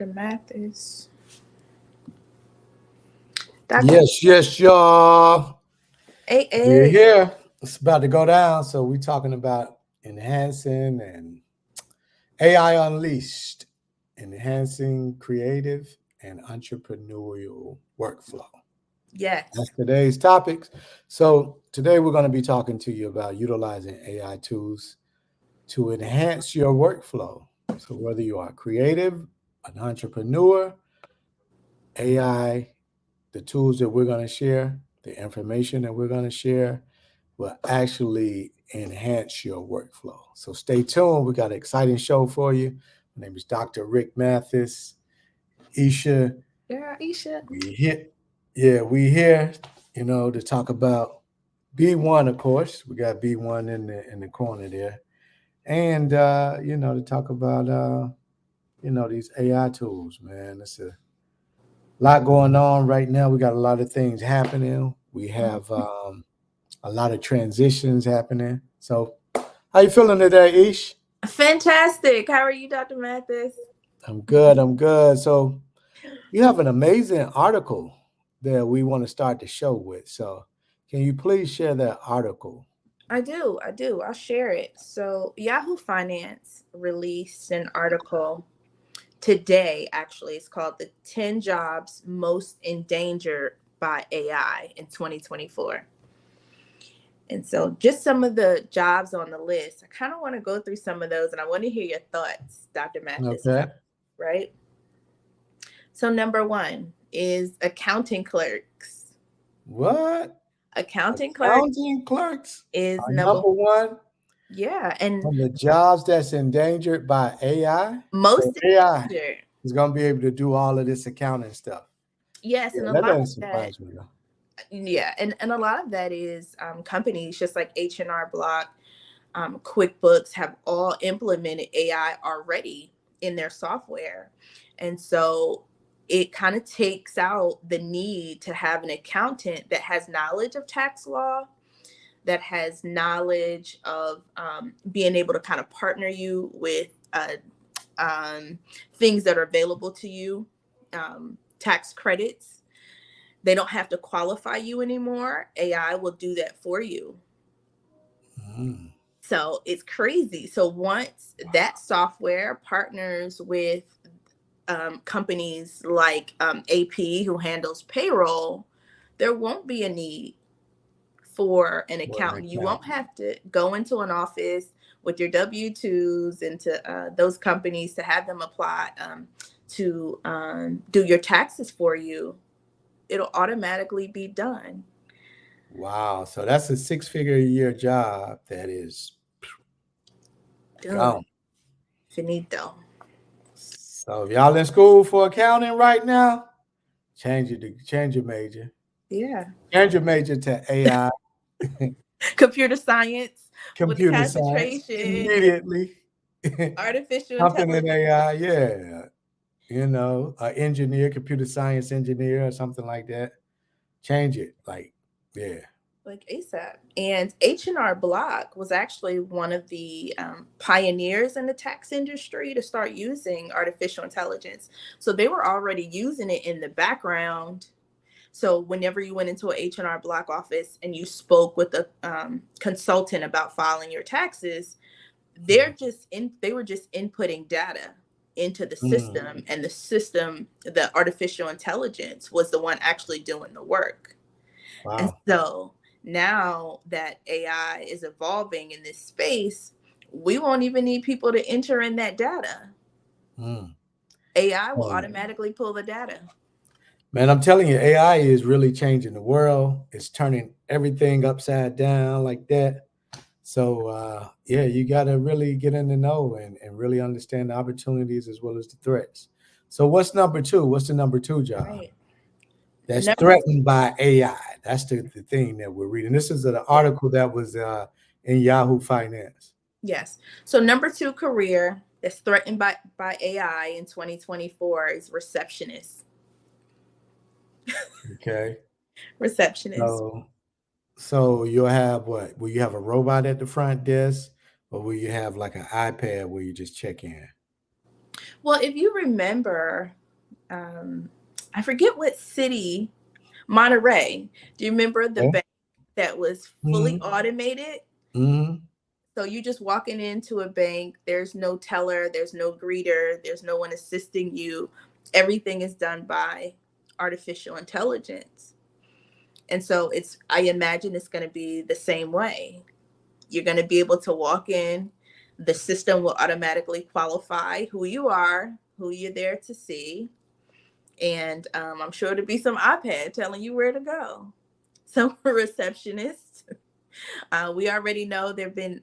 The math is Yes, y'all. We're AA. here. It's about to go down. So we're talking about enhancing and AI Unleashed, enhancing creative and entrepreneurial workflow. Yes. That's today's topics. So today we're going to be talking to you about utilizing AI tools to enhance your workflow. So whether you are creative, an entrepreneur, AI, the tools that we're going to share, the information that we're going to share will actually enhance your workflow. So stay tuned. We got an exciting show for you. My name is Dr. Rick Mathis. Isha, Yeah, Isha. we hit, yeah, we here, to talk about B1, of course. We got B1 in the corner there. And to talk about these AI tools, man. It's a lot going on right now. We got a lot of things happening. We have a lot of transitions happening. So, how you feeling today, Ish? Fantastic. How are you, Dr. Mathis? I'm good. I'm good. So, you have an amazing article that we want to start the show with. So, can you please share that article? I do. I'll share it. So, Yahoo Finance released an article today, actually. It's called The 10 Jobs Most Endangered by AI in 2024. And so, just some of the jobs on the list, I kind of want to go through some of those and I want to hear your thoughts, Dr. Mathis, Okay. right? So, number one is accounting clerks. What? Accounting clerk Accounting clerks is are number, number one yeah, and on the jobs that's endangered by AI. So, most AI endangered. is going to be able to do all of this accounting stuff. Yes, Yeah, and a that lot doesn't of that, surprise me though. yeah, and a lot of that is companies just like H&R Block, QuickBooks have all implemented AI already in their software, and so it kind of takes out the need to have an accountant that has knowledge of tax law, that has knowledge of being able to kind of partner you with things that are available to you, tax credits. They don't have to qualify you anymore. AI will do that for you. Mm. So it's crazy. So once that software partners with companies like AP, who handles payroll, there won't be a need for an For an accountant. You account. won't have to go into an office with your W-2s into those companies to have them apply to do your taxes for you. It'll automatically be done. Wow. So that's a six-figure a year job that is Done. gone. Finito. So if y'all in school for accounting right now, change your major. Yeah. Change your major to AI, Computer science with a computer science concentration in immediately. artificial Something in intelligence. AI, yeah. Engineer, computer science engineer or something like that. Change it. Like, yeah. Like ASAP. And H&R Block was actually one of the pioneers in the tax industry to start using artificial intelligence. So they were already using it in the background. So whenever you went into an H&R Block office and you spoke with a consultant about filing your taxes, they were just inputting data into the Mm, system, and the artificial intelligence was the one actually doing the work. And wow. so now that AI is evolving in this space, we won't even need people to enter in that data. Mm. AI will So, automatically pull the data. man, I'm telling you, AI is really changing the world. It's turning everything upside down like that. So yeah, you got to really get in the know and really understand the opportunities as well as the threats. So what's number two? What's the number two job Right. that's Number two, threatened by AI? That's the thing that we're reading. This is an yeah. article that was in Yahoo Finance. Yes. So number two career that's threatened by AI in 2024 is receptionist. Okay, Receptionist. so you'll have what? Will you have a robot at the front desk, or will you have like an iPad where you just check in? Well, if you remember, um, I forget what city, Monterey. Do you remember the Okay. bank that was fully Mm-hmm. automated? Mm-hmm. So you just walking into a bank, there's no teller, there's no greeter, there's no one assisting you. Everything is done by artificial intelligence. And so I imagine it's going to be the same way. You're going to be able to walk in, the system will automatically qualify who you are, who you're there to see. And I'm sure to be some iPad telling you where to go. Some receptionist. We already know there have been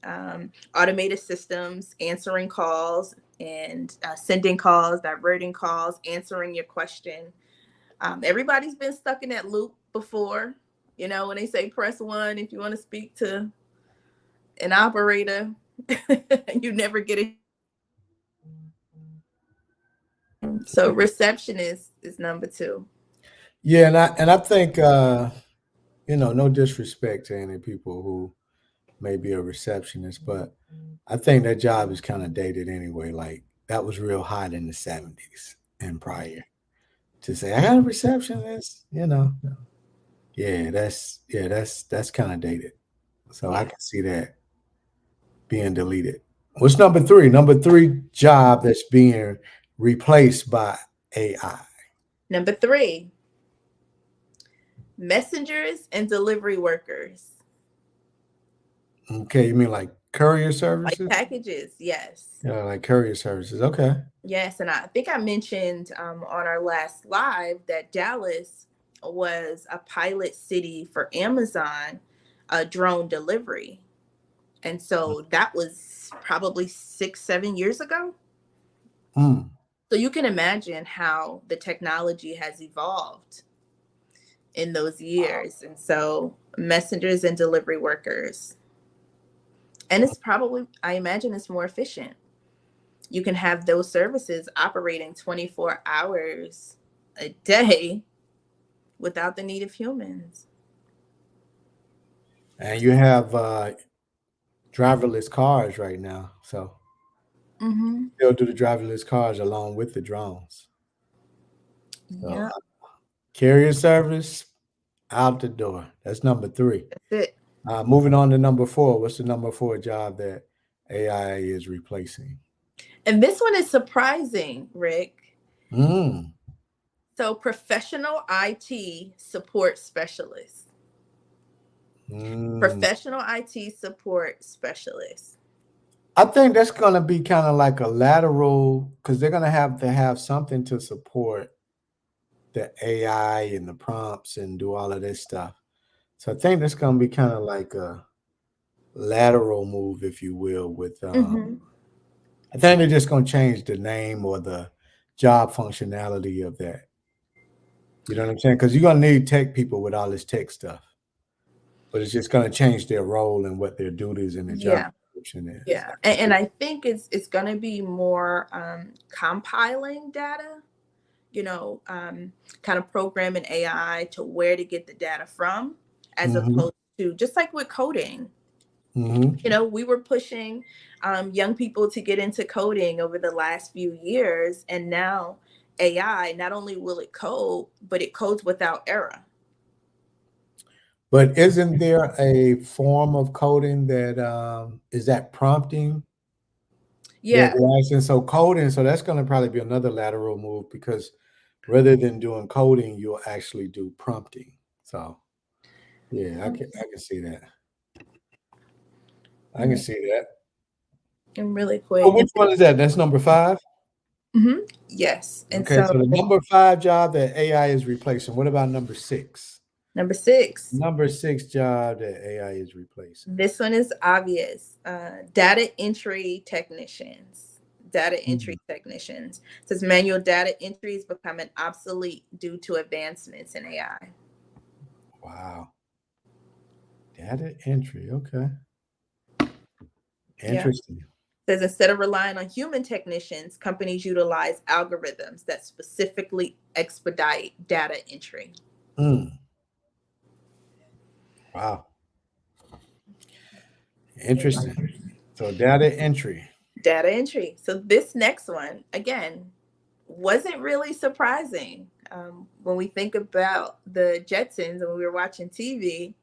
automated systems answering calls and sending calls, diverting calls, answering your question. Everybody's been stuck in that loop before. You know, when they say press one if you want to speak to an operator, you never get it. So receptionist is number two. Yeah, and I think no disrespect to any people who may be a receptionist, but I think that job is kind of dated anyway. Like that was real hot in the 70s and prior. To say I got a receptionist, that's kind of dated. So I Yeah. can see that being deleted. What's number three? Number three job that's being replaced by AI. Number three, messengers and delivery workers. Okay, you mean like courier Like services? packages, yes. Yeah, like courier services. Okay. Yes, and I think I mentioned on our last live that Dallas was a pilot city for Amazon drone delivery. And so that was probably 6, 7 years ago. Mm. So you can imagine how the technology has evolved in those years. And so messengers and delivery workers. And it's probably, I imagine it's more efficient. You can have those services operating 24 hours a day without the need of humans. And you have driverless cars right now, so Mm-hmm. they'll do the driverless cars along with the drones. So Yeah, carrier service out the door. That's number three. that's it. Moving on to number four. What's the number four job that AI is replacing? And this one is surprising, Rick. Mm. So, professional IT support specialist. Mm. Professional IT support specialist. I think that's going to be kind of like a lateral because they're going to have something to support the AI and the prompts and do all of this stuff. So I think that's going to be kind of like a lateral move, if you will. With Mm-hmm. I think they're just going to change the name or the job functionality of that. You know what I'm saying? Because you're going to need tech people with all this tech stuff, but it's just going to change their role and what their duties and their job Yeah, description is. yeah, and I think it's going to be more compiling data. You know, kind of programming AI to where to get the data from, as Hmm. opposed to just like with coding. Hmm. You know, we were pushing young people to get into coding over the last few years, and now AI not only will it code, but it codes without error. But isn't there a form of coding that is that prompting that Yeah. license? So coding, so that's going to probably be another lateral move because rather than doing coding, you'll actually do prompting. So yeah, I can see that. I can Yeah, see that. and really So quick. which one is that? That's number five. Yes, and Okay, so so the number five job that AI is replacing. What about number six? number six. Number six job that AI is replacing. This one is obvious. Data entry technicians. Data Hmm. entry technicians. It says manual data entry is becoming obsolete due to advancements in AI. Wow, data entry. Okay, Yeah. interesting. It says instead of relying on human technicians, companies utilize algorithms that specifically expedite data entry. Mm, wow, Yeah. interesting. So data entry. Data entry. So this next one, again, wasn't really surprising. When we think about the Jetsons and we were watching TV,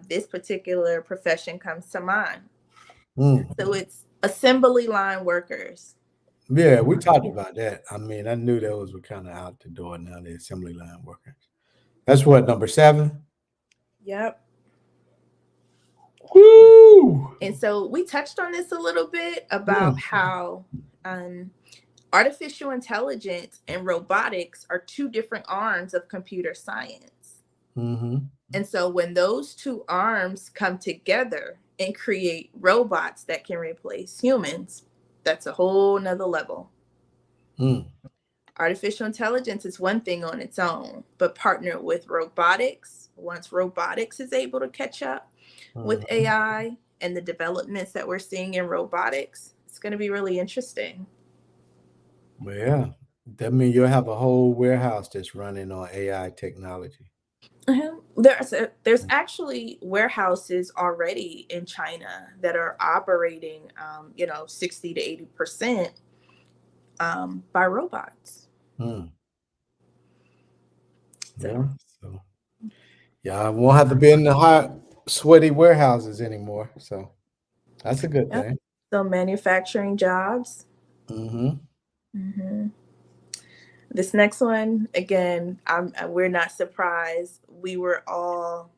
this particular profession comes to mind. Mm. So it's assembly line workers. Yeah, we talked about that. I mean, I knew those were kind of out the door now, the assembly line workers. That's what, number 7? Yep. Woo! And so we touched on this a little bit about Mm. how um, artificial intelligence and robotics are two different arms of computer science. Mm-hmm. And so when those two arms come together and create robots that can replace humans, that's a whole nother level. Mm. Artificial intelligence is one thing on its own, but partner with robotics, once robotics is able to catch up with Uh-huh. AI and the developments that we're seeing in robotics, it's going to be really interesting. Well, yeah, that means you'll have a whole warehouse that's running on AI technology. There's actually warehouses already in China that are operating, 60 to 80% by robots. Mm. Yeah. So, So yeah, I won't have to be in the hot, sweaty warehouses anymore. So that's a good yep. thing. So manufacturing jobs. Mm-hmm. hmm This next one, again, we're not surprised. We were all,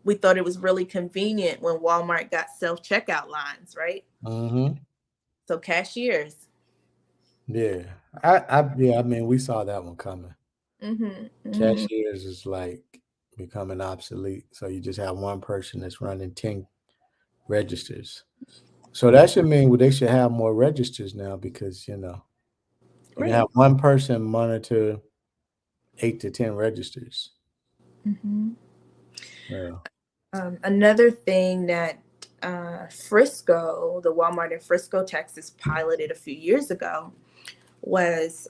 we thought it was really convenient when Walmart got self checkout lines, right? Mm-hmm. So cashiers. Yeah. I mean, we saw that one coming. hmm hmm Cashiers is like becoming obsolete. So you just have one person that's running 10 registers. So that should mean they should have more registers now because, you can Right. have one person monitor 8 to 10 registers. hmm Yeah. Another thing that Frisco, the Walmart in Frisco, Texas, piloted a few years ago was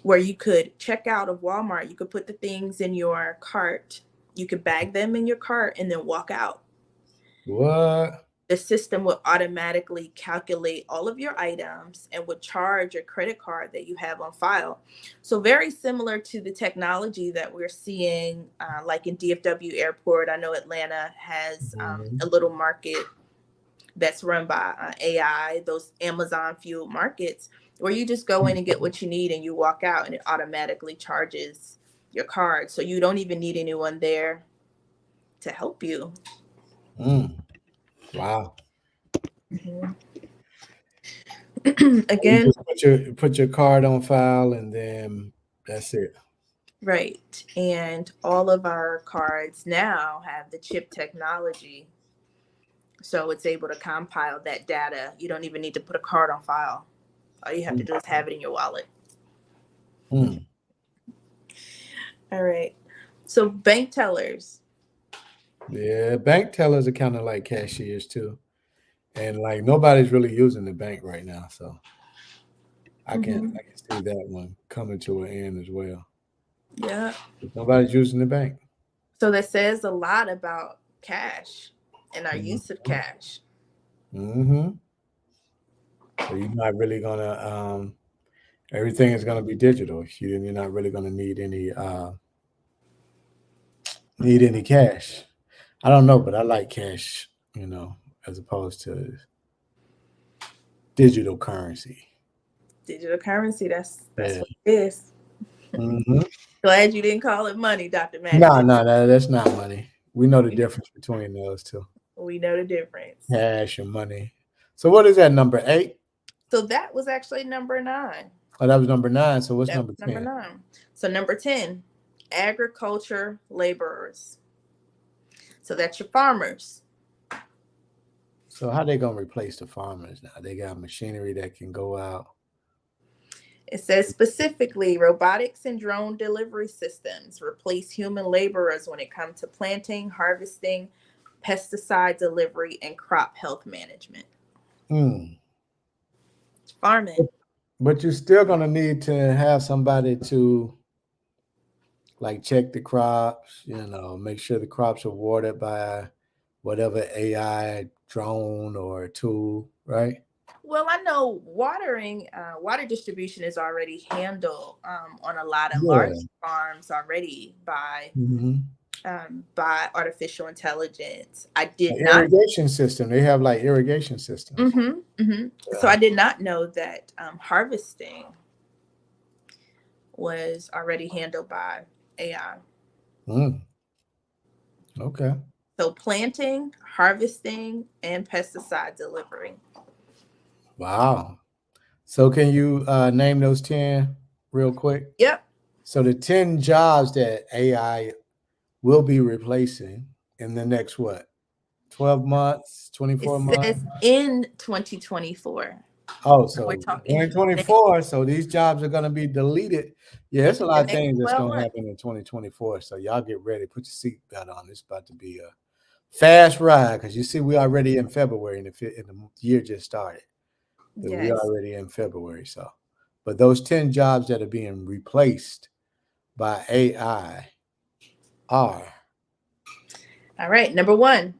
where you could check out of Walmart. You could put the things in your cart, you could bag them in your cart, and then walk out. What? The system would automatically calculate all of your items and would charge your credit card that you have on file. So very similar to the technology that we're seeing, like in DFW Airport. I know Atlanta has Mhm. a little market that's run by AI, those Amazon fueled markets, where you just go in and get what you need and you walk out and it automatically charges your card. So you don't even need anyone there to help you. Mm. Wow. Mhm. You Again, just put your card on file and then that's it. right. And all of our cards now have the chip technology. So it's able to compile that data. You don't even need to put a card on file. All you have to Mm. do is have it in your wallet. Mm. All right. So bank tellers. Yeah, bank tellers are kind of like cashiers too. And like nobody's really using the bank right now. So I can hmm I can see that one coming to an end as well. Yeah. Nobody's using the bank. So that says a lot about cash and our use of Mm-hmm. cash. Mm-hmm. So you're not really gonna everything is gonna be digital. You're not really gonna need any cash. I don't know, but I like cash, as opposed to digital currency. Digital currency, that's Yeah. what it is. Hmm. Glad you didn't call it money, Dr. No, Maxon. no, that's not money. We know the difference between those two, We know the difference. cash and money. So what is that, number 8? So that was actually number 9. Oh, that was number 9. So what's That number was number 10? 9. So number 10, agriculture laborers. So that's your farmers. So how they gonna replace the farmers now? They got machinery that can go out. It says specifically robotics and drone delivery systems replace human laborers when it comes to planting, harvesting, pesticide delivery, and crop health management. Mm. Farming. But you're still gonna need to have somebody to like check the crops, make sure the crops are watered by whatever AI drone or tool. right? Well, I know water distribution is already handled on a lot of large Yeah. farms already Hmm. by artificial intelligence. I did not. Irrigation system. They have like irrigation systems. So Yeah. I did not know that harvesting was already handled by AI. Mm, okay. So planting, harvesting, and pesticide delivery. Wow. So can you name those 10 real quick? Yep. So the 10 jobs that AI will be replacing in the next what? 12 months, It 24 months? says in 2024. Oh, So we're so talking 2024. So these jobs are going to be deleted. Yeah, it's a the lot of next things that's 12 going to months. happen in 2024. So y'all get ready. Put your seatbelt on. It's about to be a fast ride because you see, we already in February and the year just started. So we Yes. already in February. So, but those 10 jobs that are being replaced by AI are. All right. Number one,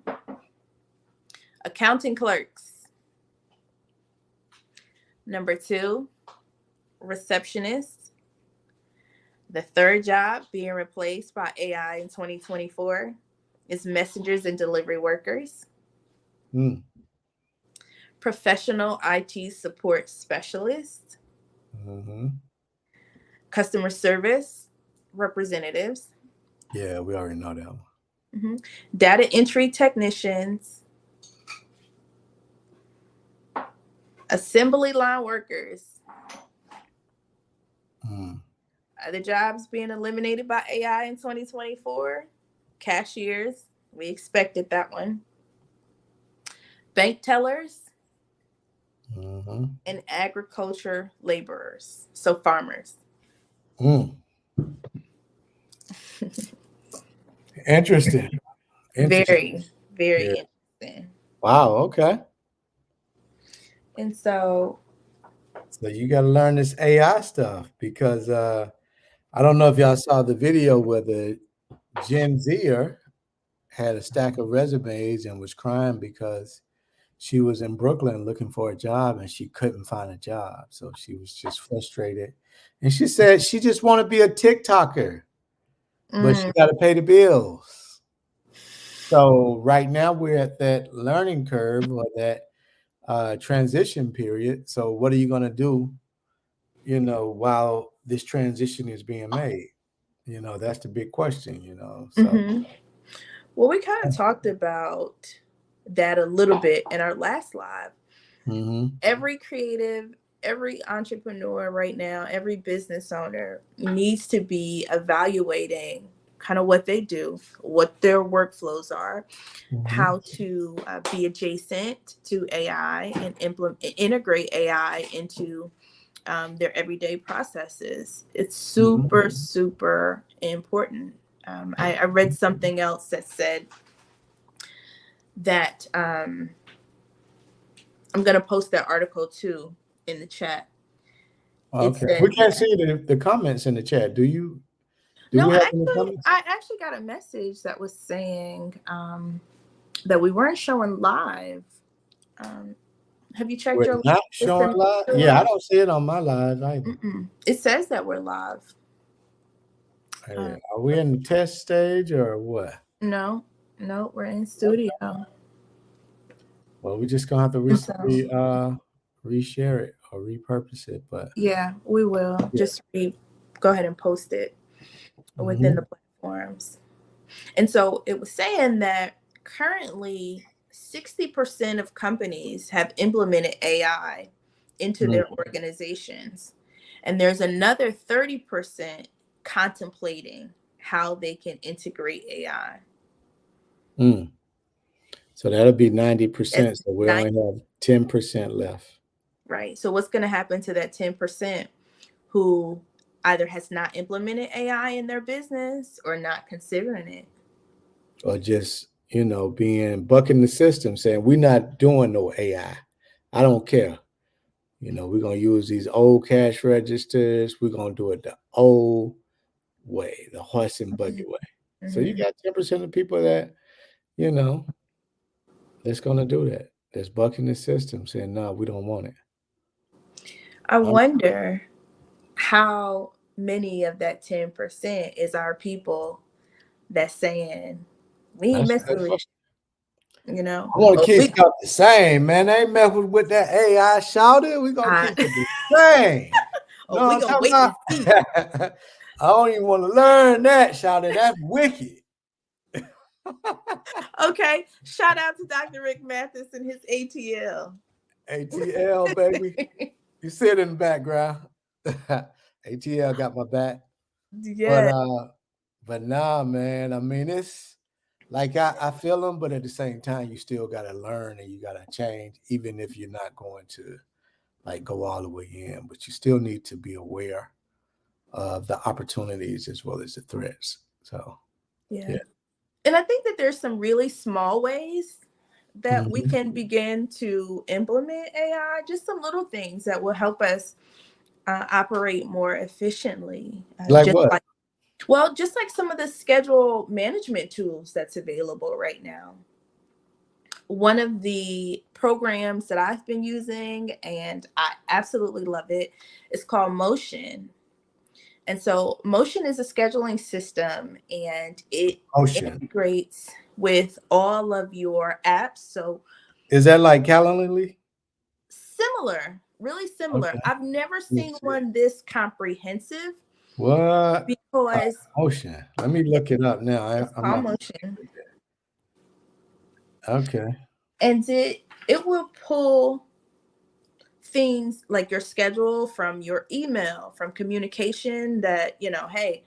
accounting clerks. Number two, receptionists. The third job being replaced by AI in 2024 is messengers and delivery workers, Mm, professional IT support specialists, hmm. customer service representatives, Yeah, we already know that one. mhm, data entry technicians, assembly line workers. Mm, Other jobs being eliminated by AI in 2024, cashiers. We expected that one. Bank tellers hmm. and agriculture laborers. So farmers. Mm. Interesting. Interesting. Very, very Yeah. interesting. Wow. Okay. And so, So you got to learn this AI stuff because I don't know if y'all saw the video where the Gen Zer had a stack of resumes and was crying because she was in Brooklyn looking for a job and she couldn't find a job. So she was just frustrated. And she said she just want to be a TikToker, but she mm, got to pay the bills. So right now we're at that learning curve or that transition period. So what are you going to do, while this transition is being made? That's the big question. So, hmm well, we kind of talked about that a little bit in our last live. mhm, Every creative, every entrepreneur right now, every business owner needs to be evaluating kind of what they do, what their workflows are, mhm, how to be adjacent to AI and integrate AI into their everyday processes. It's mhm. super, super important. I read something else that said that I'm going to post that article too in the chat. It Okay. We said can't that see the comments in the chat. Do no, we have any comments? I actually got a message that was saying that we weren't showing live. Um, have you checked We're your not live showing from live. Yeah, I yesterday? don't see it on my live either. It says that we're live. Hey, Um, are we in the test stage or what? no, no, we're in Okay. studio. Well, we're just gonna have to And so, reshare it or repurpose it. But yeah, we will yeah. go ahead and post it within the Mhm, platforms. And so it was saying that currently 60% of companies have implemented AI into mm, their organizations. And there's another 30% contemplating how they can integrate AI. mm. So that'll be That's 90%. So we nine, only have 10% left. right? So what's going to happen to that 10% who either has not implemented AI in their business or not considering it? Or just, being bucking the system, saying we're not doing no AI. I don't care. We're gonna use these old cash registers. We're gonna do it the old way, the horse and buggy way. So you Mhm. got 10% of people that, you know, that's gonna do that. that's bucking the system, saying no, we don't want it. I Um, wonder how many of that 10% is our people that's saying, we ain't that's a messing good with question. you, you know? I want to But keep stuff the same, man. They ain't messing with that AI shouted. We gonna I, keep it the same. oh, No, we I'm gonna talking wait about. and see. I don't even want to learn that shouted. That's wicked. Okay, shout out to Dr. Rick Mathis and his ATL. ATL, baby. You sit in the background. ATL got my back. But Yeah, but nah, man. I mean, it's like I feel them, but at the same time, you still gotta learn and you gotta change, even if you're not going to like go all the way in. But you still need to be aware of the opportunities as well as the threats. So yeah. yeah. And I think that there's some really small ways that we Mhm. can begin to implement AI, just some little things that will help us operate more efficiently. Like what? Just like some of the schedule management tools that's available right now. One of the programs that I've been using, and I absolutely love it, is called Motion. And so Motion is a scheduling system and it Ocean. integrates with all of your apps. So Is that like Calendly? similar, really similar. Okay. I've never Let me seen see. one this comprehensive What? because Ocean. Let me look it up now. it's I'm called not. Motion. Okay. And it will pull things like your schedule from your email, from communication that, hey,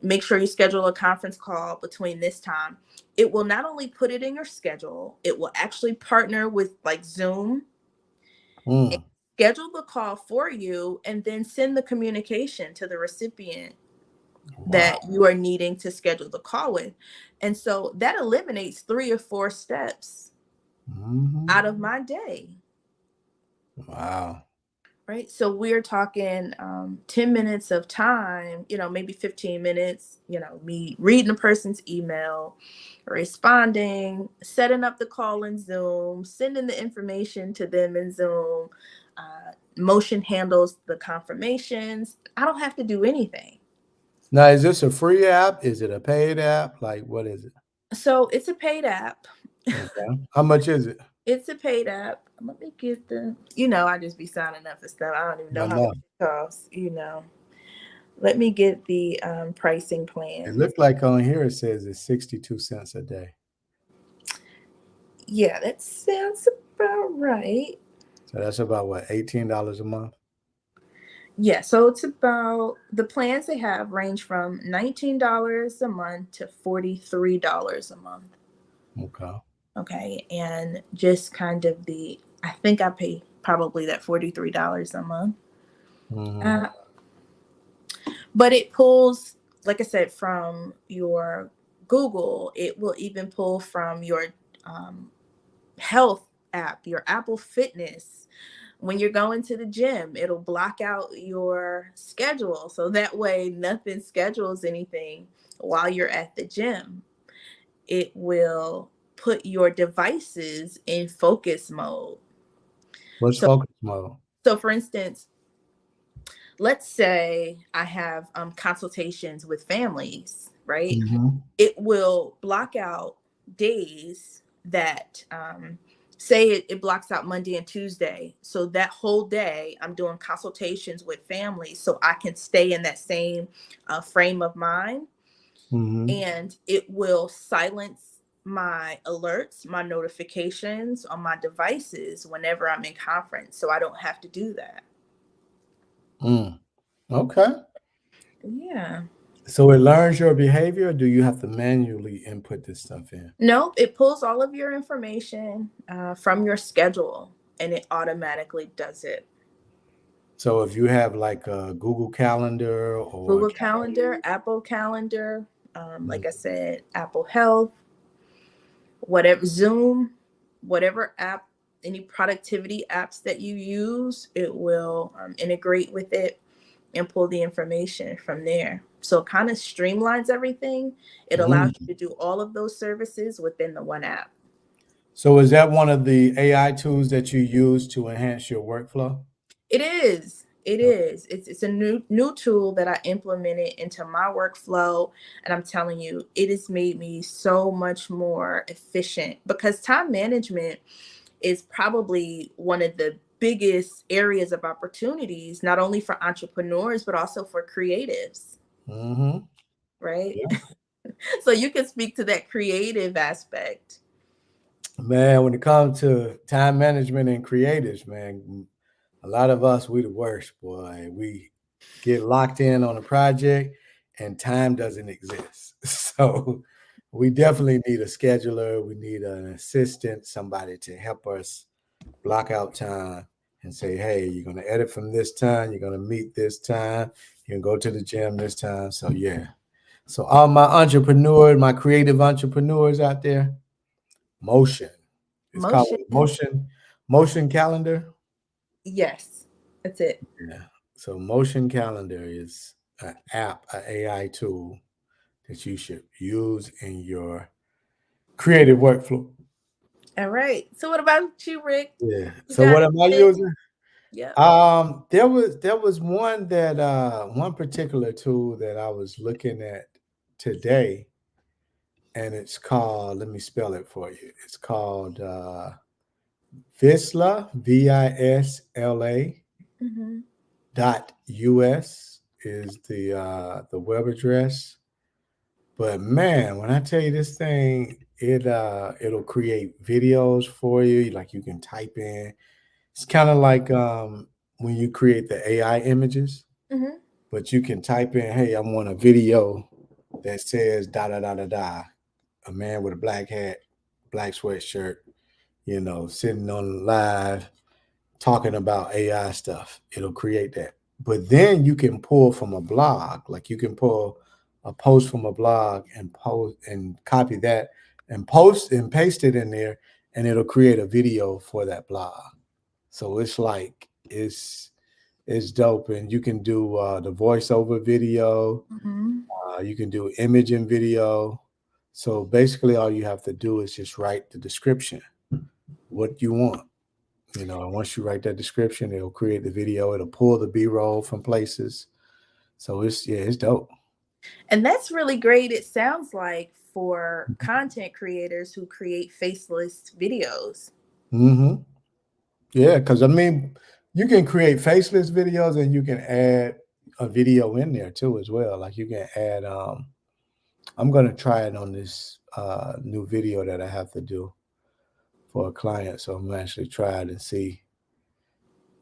make sure you schedule a conference call between this time. It will not only put it in your schedule, it will actually partner with like Zoom and Mm, schedule the call for you and then send the communication to the recipient wow. that you are needing to schedule the call with. And so that eliminates 3 or 4 steps Mhm. out of my day. Wow. Right. So we're talking 10 minutes of time, maybe 15 minutes, me reading a person's email, responding, setting up the call in Zoom, sending the information to them in Zoom. Motion handles the confirmations. I don't have to do anything. Now, is this a free app? Is it a paid app? Like, what is it? So it's a paid app. Okay. How much is it? It's a paid app. Let me get I just be signing up for stuff. I don't even know I how much know. it costs. Let me get the pricing It plans. looked like on here it says it's 62 cents a day. Yeah, that sounds about right. So that's about what, $18 a month? Yeah, so it's about the plans they have range from $19 a month to $43 a month. Okay. Okay, and just kind of I think I pay probably that $43 a month. Hmm. Uh, but it pulls, like I said, from your Google. It will even pull from your um, health app, your Apple Fitness. When you're going to the gym, it'll block out your schedule. So that way, nothing schedules anything while you're at the gym. It will put your devices in focus mode. What's So, focus mode? so for instance, let's say I have consultations with families, right? Hmm. It will block out days that say it blocks out Monday and Tuesday. So that whole day I'm doing consultations with families so I can stay in that same frame of mind. Hmm. And it will silence my alerts, my notifications on my devices whenever I'm in conference. So I don't have to do that. Mm. Okay. Yeah. So it learns your behavior, or do you have to manually input this stuff in? No, it pulls all of your information from your schedule and it automatically does it. So if you have like a Google Calendar or Google Calendar, Apple Calendar, Mm, like I said, Apple Health, whatever, Zoom, whatever app, any productivity apps that you use, it will integrate with it and pull the information from there. So it kind of streamlines everything. It allows mm. you to do all of those services within the one app. So is that one of the AI tools that you use to enhance your workflow? It is. It Oh, is. It's a new tool that I implemented into my workflow, and I'm telling you, it has made me so much more efficient because time management is probably one of the biggest areas of opportunities, not only for entrepreneurs but also for creatives, mm-hmm. right? Yeah. So you can speak to that creative aspect. Man, when it comes to time management and creatives, man, a lot of us, we the worst, boy. We get locked in on a project and time doesn't exist. So we definitely need a scheduler. We need an assistant, somebody to help us block out time and say, hey, you're going to edit from this time. You're going to meet this time. You can go to the gym this time. So, yeah. So, all my entrepreneurs, my creative entrepreneurs out there, Motion. It's called Motion. Motion Calendar. Yes, that's it. Yeah. So Motion Calendar is an app, an AI tool that you should use in your creative workflow. All right. So what about you, Rick? Yeah. You So got what am I anything? using? Yep. There was one that one particular tool that I was looking at today, and it's called, let me spell it for you. It's called Visla, VISLA Hmm. .us is the web address. But man, when I tell you this thing, it'll create videos for you. Like you can type in. It's kind of like when you create the AI images, Hmm. but you can type in, "Hey, I want a video that says da da da da da." A man with a black hat, black sweatshirt, sitting on live talking about AI stuff. It'll create that. But then you can pull from a blog, like you can pull a post from a blog and post and copy that and post and paste it in there, and it'll create a video for that blog. So it's like it's dope, and you can do the voiceover video. Hmm. You can do image and video. So basically, all you have to do is just write the description, what you want. And once you write that description, it'll create the video. It'll pull the B-roll from places. So it's dope. And that's really great. It sounds like for content creators who create faceless videos. Hmm. Yeah, because I mean, you can create faceless videos and you can add a video in there too as well. Like you can add. I'm gonna try it on this new video that I have to do for a client. So I'm gonna actually try it and see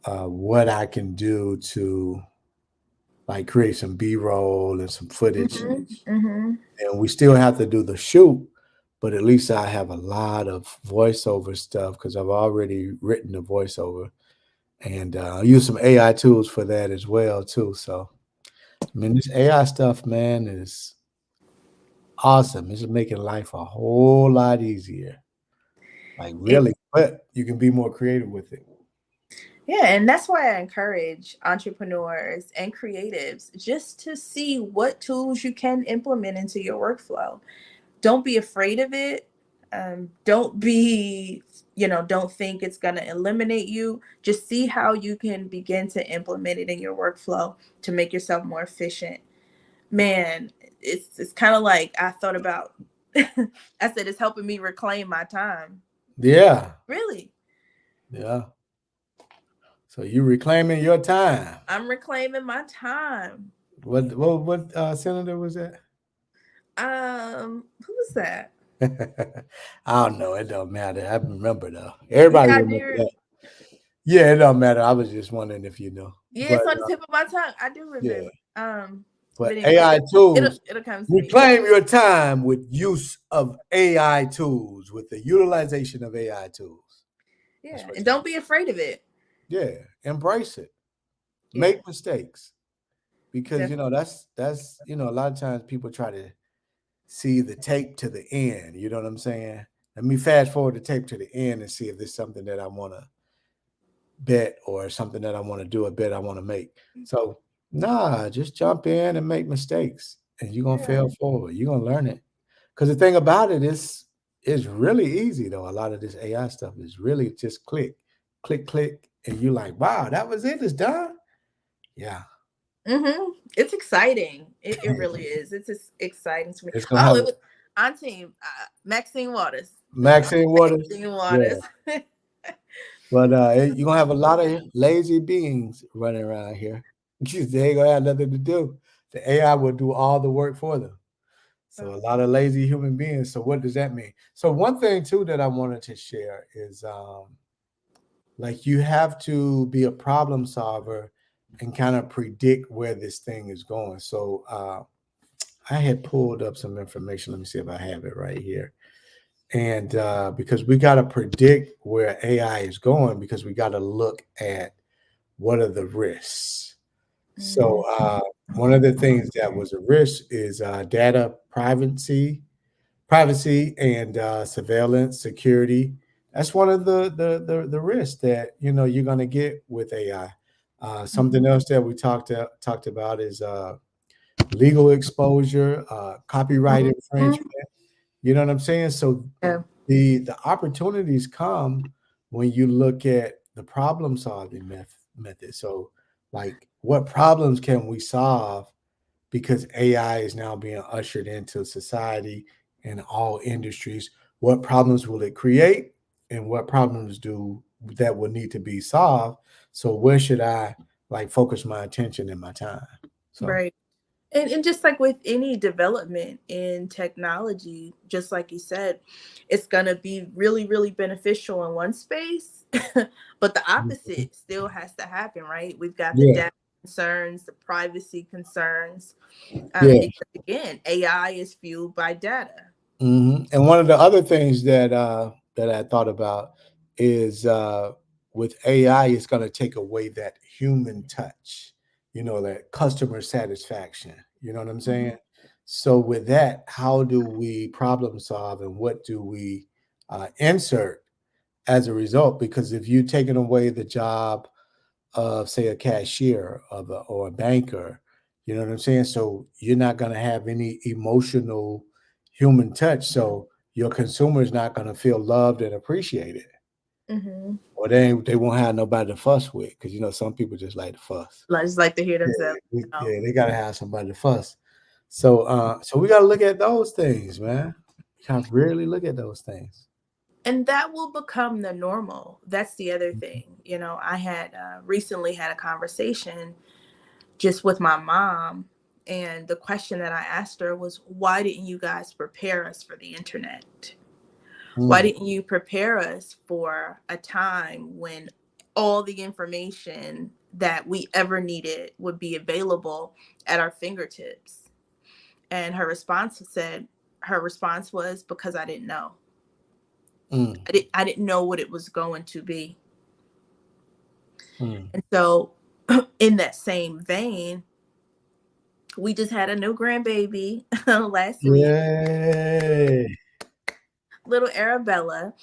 what I can do to like create some B-roll and some footage. Hmm. Hmm. And we still have to do the shoot, but at least I have a lot of voiceover stuff because I've already written the voiceover, and I use some AI tools for that as well too. So I mean, this AI stuff, man, is awesome. It's making life a whole lot easier, like It, really. But you can be more creative with it. yeah, and that's why I encourage entrepreneurs and creatives just to see what tools you can implement into your workflow. Don't be afraid of it. Don't be, don't think it's going to eliminate you. Just see how you can begin to implement it in your workflow to make yourself more efficient. Man, it's kind of like I thought about. I said it's helping me reclaim my time. Yeah, Really, yeah. So you reclaiming your time. I'm reclaiming my time. What senator was that? Who was that? I don't know. It don't matter. I remember though. Yeah, Everybody I remember do. that. Yeah, it don't matter. I was just wondering if you know. Yeah, But it's on the tip of my tongue. I do yeah, remember. But but anyway, AI it'll tools, it'll come to me. reclaim your time with use of AI tools, with the utilization of AI tools. That's Yeah, what and you don't be afraid of it. Yeah, embrace it. Yeah, Make mistakes. Because definitely. that's a lot of times people try to see the tape to the end. You know what I'm saying? Let me fast forward the tape to the end and see if there's something that I want to bet or something that I want to do, a bet I want to make. So, nah, just jump in and make mistakes and you're going to Yeah. fail forward. You're going to learn it. Because the thing about it is, It's really easy though. A lot of this AI stuff is really just click, click, click, and you like, wow, that was it. It's done. Yeah, It's exciting. It really is. It's just exciting to me. it's gonna Oh, have it was Auntie Maxine Waters. Maxine Waters. Maxine Yeah, Waters. but you're gonna have a lot of lazy beings running around here. They ain't gonna have nothing to do. The AI will do all the work for them. So a lot of lazy human beings. So what does that mean? So one thing too that I wanted to share is like you have to be a problem solver and kind of predict where this thing is going. So I had pulled up some information. Let me see if I have it right here. And because we got to predict where AI is going, because we got to look at what are the risks. So one of the things that was a risk is data privacy and surveillance security. That's one of the risks that you're going to get with AI. Something else that we talked about is legal exposure, copyright Mhm. infringement. You know what I'm saying? So Yeah. the opportunities come when you look at the problem solving method. So, like, what problems can we solve because AI is now being ushered into society and all industries? What problems will it create, and what problems do that will need to be solved? So, where should I like focus my attention and my time? So, Right. And just like with any development in technology, just like you said, it's going to be really, really beneficial in one space, but the mhm. opposite still has to happen, right? We've got the Yeah, data concerns, the privacy concerns, yeah. because again, AI is fueled by data. And one of the other things that I thought about is with AI, it's going to take away that human touch, that customer satisfaction. You know what I'm Mhm. saying? So with that, how do we problem solve, and what do we insert as a result? Because if you're taking away the job of, say, a cashier or a banker, you know what I'm saying? So you're not going to have any emotional human touch. So your consumer is not going to feel loved and appreciated, Mhm. or they won't have nobody to fuss with, because some people just like to fuss. I just like to hear themselves. Yeah, You know. yeah, they got to have somebody to fuss. So so we got to look at those things, man. We got to really look at those things. And that will become the normal. That's the other thing. I had recently had a conversation just with my mom. And the question that I asked her was, why didn't you guys prepare us for the internet? Why Mm, didn't you prepare us for a time when all the information that we ever needed would be available at our fingertips? And her response was, because I didn't know. mm, I didn't know what it was going to be. mm. And so, in that same vein, we just had a new grandbaby last week, Yay. little Arabella.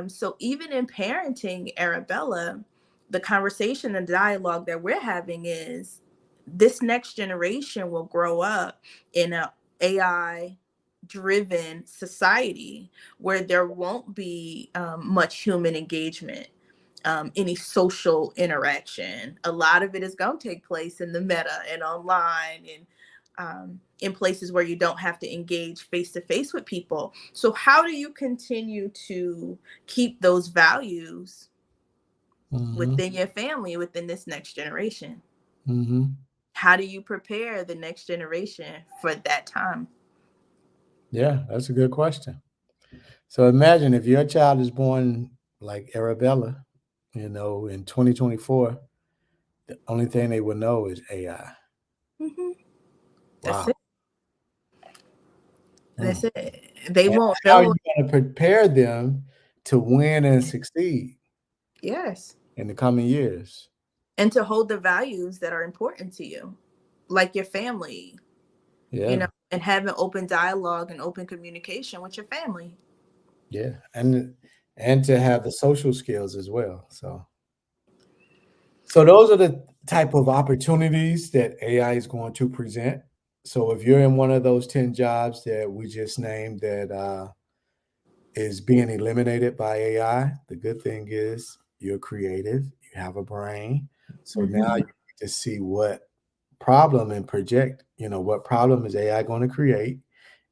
So even in parenting Arabella, the conversation and dialogue that we're having is this next generation will grow up in a AI driven society where there won't be much human engagement, any social interaction. A lot of it is going to take place in the meta and online, and in places where you don't have to engage face to face with people. So, how do you continue to keep those values Hmm. within your family, within this next generation? Hmm. How do you prepare the next generation for that time? Yeah, that's a good question. So imagine if your child is born like Arabella, in 2024, the only thing they will know is AI. Hmm. That's Wow. it. Mm. That's it. They And won't how are you know. going to prepare them to win and succeed Yes. in the coming years? And to hold the values that are important to you, like your family, Yeah, and having open dialogue and open communication with your family. yeah, and to have the social skills as well. So those are the type of opportunities that AI is going to present. So if you're in one of those 10 jobs that we just named that is being eliminated by AI. The good thing is you're creative, you have a brain. So now you Mhm. need to see what problem and project, what problem is AI going to create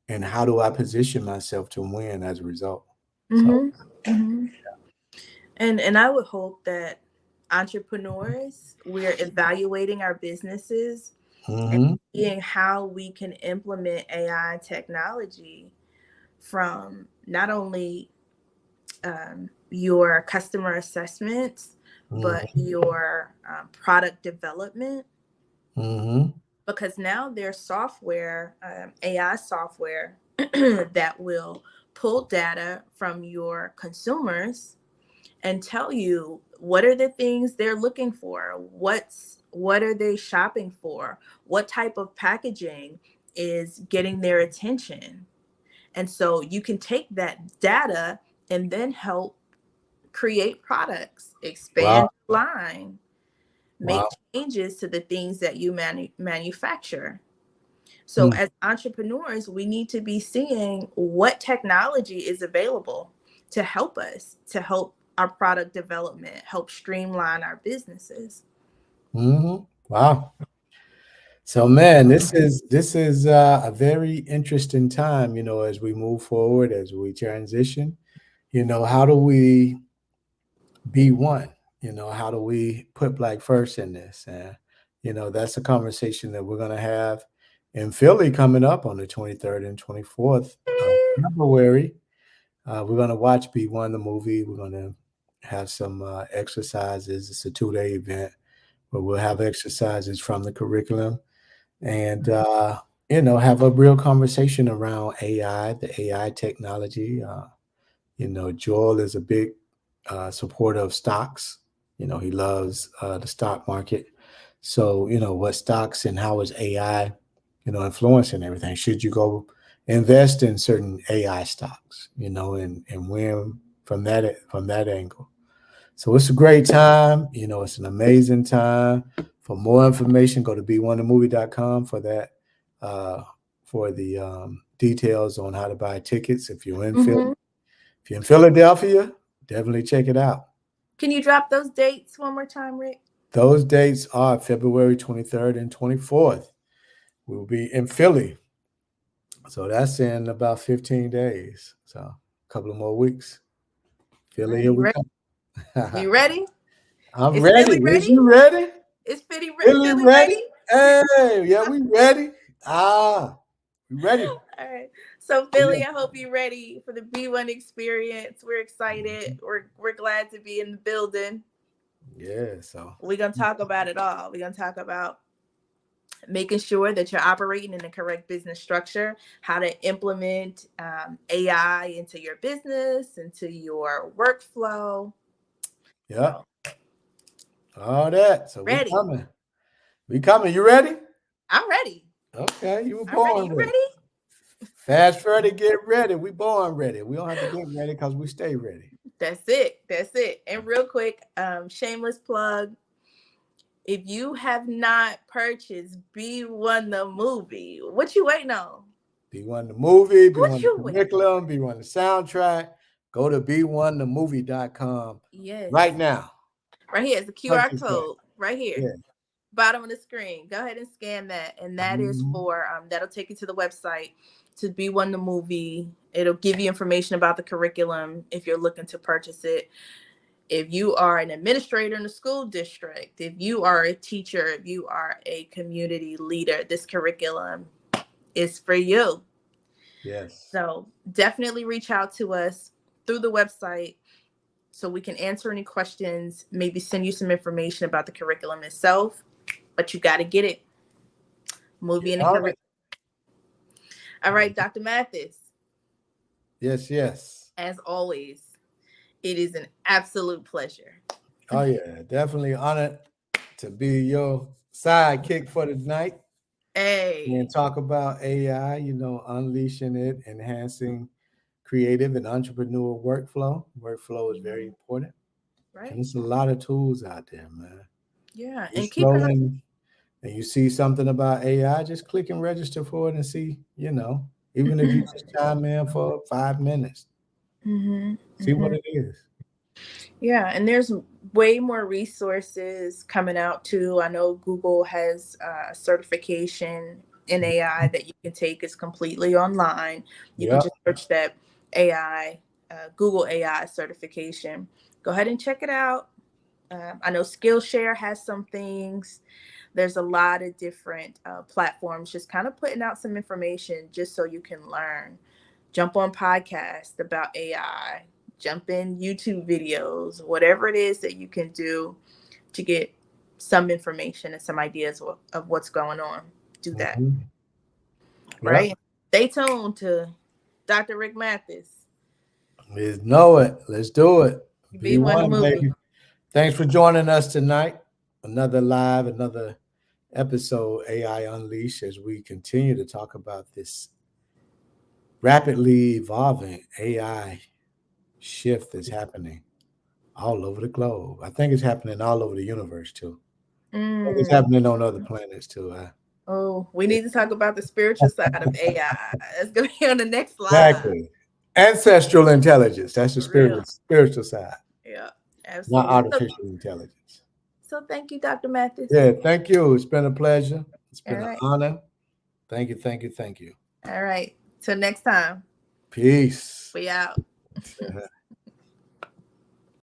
and how do I position myself to win as a result. So, Mhm. Mhm. And I would hope that entrepreneurs, we're evaluating our businesses and hmm seeing how we can implement AI technology from not only your customer assessments, but hmm your product development. hmm Because now there's software, AI software, that will pull data from your consumers and tell you what are the things they're looking for, what are they shopping for, what type of packaging is getting their attention. And so you can take that data and then help create products, wow, expand your line, make wow. changes to the things that you manufacture. So, Hmm. as entrepreneurs, we need to be seeing what technology is available to help us, to help our product development, help streamline our businesses. Wow. So man, this is a very interesting time, as we move forward, as we transition. How do we be one? How do we put Black first in this? And that's a conversation that we're gonna have in Philly coming up on the 23rd and 24th of February. We're gonna watch Be One the movie. We're gonna have some exercises. It's a 2-day event where we'll have exercises from the curriculum and have a real conversation around AI, the AI technology. Joel is a big supporter of stocks. He loves the stock market. So, what stocks and how is AI, influencing everything? Should you go invest in certain AI stocks, and win from that angle? So it's a great time. It's an amazing time. For more information, go to b1themovie.com for that, uh, for the details on how to buy tickets. Hmm. If you're in Philadelphia, definitely check it out. Can you drop those dates one more time, Rick? Those dates are February 23rd and 24th. We will be in Philly. So that's in about 15 days. So a couple of more weeks. All Philly, right, here you we ready? come. You ready? I'm Is ready. Philly Is ready? you ready? Is Philly Philly ready? ready? Hey, yeah, we ready. We ready. All right. So Yeah. Philly, I hope you're ready for the B1 experience. We're excited. We're glad to be in the building. Yeah. So, We're gonna talk about it all. We're gonna talk about making sure that you're operating in the correct business structure, how to implement AI into your business, into your workflow. yeah, So all that. So we ready. coming. We coming. You ready? I'm ready. Okay. You were I'm ready. born You ready. ready? Fast Freddy, get ready. We born ready. We don't have to get ready because we stay ready. That's it. That's it. And real quick, shameless plug. If you have not purchased B1 the movie, what you waiting on? Be one the movie, be What one the you waiting on? curriculum, be one the soundtrack. Go to be1themovie.com Yes. right now. Right here is the QR Purchase that. code. Right here. Yeah. Bottom of the screen. Go ahead and scan that. And that is Mhm. for that'll take you to the website to B1 the movie. It'll give you information about the curriculum if you're looking to purchase it. If you are an administrator in the school district, if you are a teacher, if you are a community leader, this curriculum is for you. Yes. So definitely reach out to us through the website so we can answer any questions, maybe send you some information about the curriculum itself, but you got to get it. Get Movie and the on it. curriculum. All right, Dr. Mathis, Yes, yes. as always, it is an absolute pleasure. Oh yeah, definitely honored to be your sidekick for the night and Hey, talk about AI, unleashing it, enhancing creative and entrepreneurial workflow. Workflow is very important. And right? there's a lot of tools out there, man. Yeah, You're and keep an scrolling and you see something about AI, just click and register for it and see, even if you just chime in for 5 minutes. Mm-hmm. See Mm-hmm. what it is. Yeah, and there's way more resources coming out too. I know Google has certification in AI that you can take. It's completely online. You can Yeah. just search that AI, Google AI certification. Go ahead and check it out. I know Skillshare has some things. There's a lot of different platforms just kind of putting out some information just so you can learn. Jump on podcasts about AI, jump in YouTube videos, whatever it is that you can do to get some information and some ideas of what's going on. Do that, Mhm. Yeah. right? Stay tuned to Dr. Rick Mathis. Let's know it. Let's do it. Be one B1, movie. baby. Thanks for joining us tonight. Another episode, AI Unleashed, as we continue to talk about this rapidly evolving AI shift that's happening all over the globe. I think it's happening all over the universe too. I think it's Mm. happening on other planets too. Oh, we need to talk about the spiritual side of AI. That's going to be on the next live. Exactly. Ancestral intelligence. That's the For real. spiritual side, Yeah, not absolutely. artificial intelligence. So thank you, Dr. Mathis. Yeah, thank you. It's been a pleasure. It's All been an right. honor. Thank you, thank you, thank you. All right. Till next time. Peace. We out.